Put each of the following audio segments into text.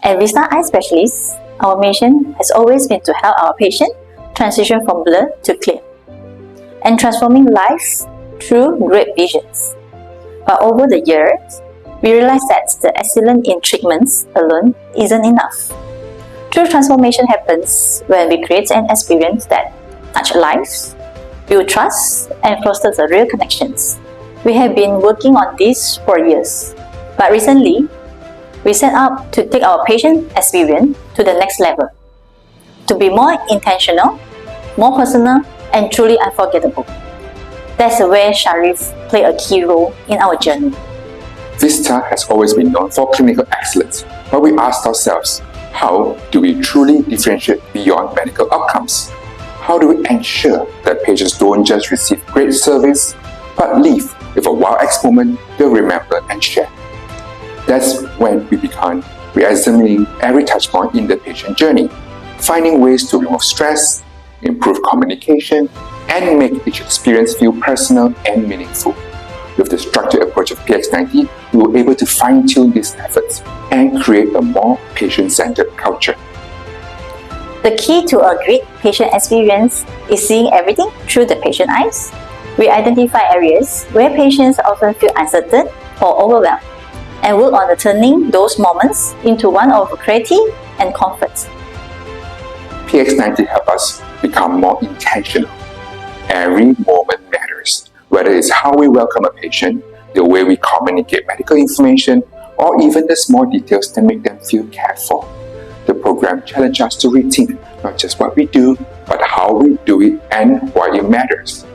At Vista Eye Specialists, our mission has always been to help our patient transition from blur to clear and transforming lives through great visions. But over the years, we realized that the excellence in treatments alone isn't enough. True transformation happens when we create an experience that touches lives, builds trust, and fosters the real connections. We have been working on this for years, but recently, we set out to take our patient experience to the next level, to be more intentional, more personal, and truly unforgettable. That's where Sharif played a key role in our journey. Vista has always been known for clinical excellence, but we asked ourselves, how do we truly differentiate beyond medical outcomes? How do we ensure that patients don't just receive great service, but leave with a wow-X moment they'll remember and share? That's when we began re-examining every touchpoint in the patient journey, finding ways to remove stress, improve communication, and make each experience feel personal and meaningful. With the structured approach of PX90, we were able to fine-tune these efforts and create a more patient-centered culture. The key to a great patient experience is seeing everything through the patient eyes. We identify areas where patients often feel uncertain or overwhelmed, and work on turning those moments into one of clarity and comfort. PX90 helps us become more intentional. Every moment matters, whether it's how we welcome a patient, the way we communicate medical information, or even the small details that make them feel cared for. The program challenges us to rethink not just what we do, but how we do it and why it matters.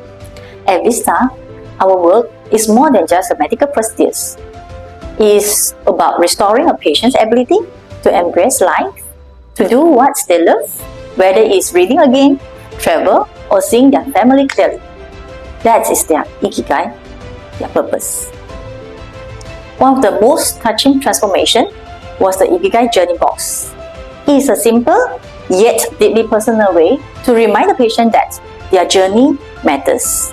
At Vista, our work is more than just a medical procedures. It is about restoring a patient's ability to embrace life, to do what they love, whether it's reading again, travel, or seeing their family clearly. That is their ikigai, their purpose. One of the most touching transformations was the Ikigai Journey Box. It is a simple yet deeply personal way to remind the patient that their journey matters.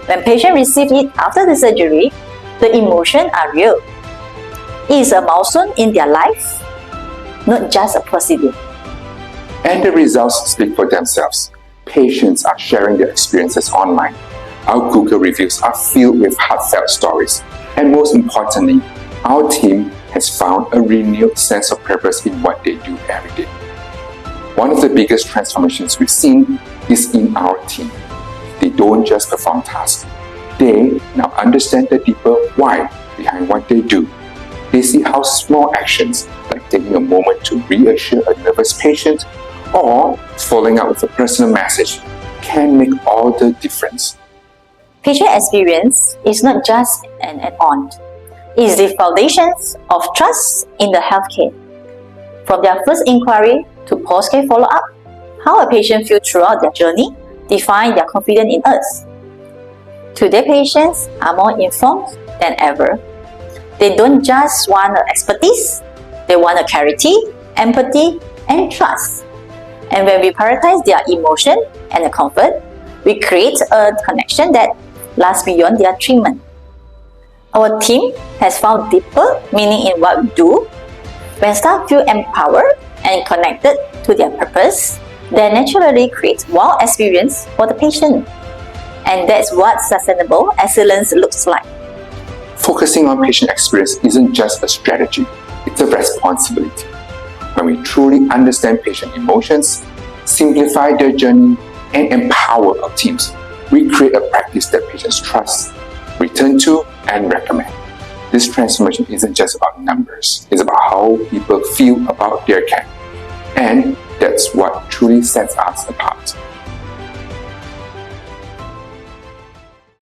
When patients receive it after the surgery, the emotions are real. It is a milestone in their life, not just a procedure. And the results speak for themselves. Patients are sharing their experiences online. Our Google reviews are filled with heartfelt stories. And most importantly, our team has found a renewed sense of purpose in what they do every day. One of the biggest transformations we've seen is in our team. They don't just perform tasks. They now understand the deeper why behind what they do. They see how small actions, like taking a moment to reassure a nervous patient or following up with a personal message, can make all the difference. Patient experience is not just an add-on. It is the foundations of trust in the healthcare. From their first inquiry to post-care follow-up, how a patient feels throughout their journey define their confidence in us. Today, patients are more informed than ever. They don't just want expertise, they want clarity, empathy, and trust. And when we prioritize their emotion and comfort, we create a connection that lasts beyond their treatment. Our team has found deeper meaning in what we do. When staff feel empowered and connected to their purpose, they naturally create wow experience for the patient. And that's what sustainable excellence looks like. Focusing on patient experience isn't just a strategy, it's a responsibility. When we truly understand patient emotions, simplify their journey, and empower our teams, we create a practice that patients trust, return to, and recommend. This transformation isn't just about numbers, it's about how people feel about their care. And that's what truly sets us apart.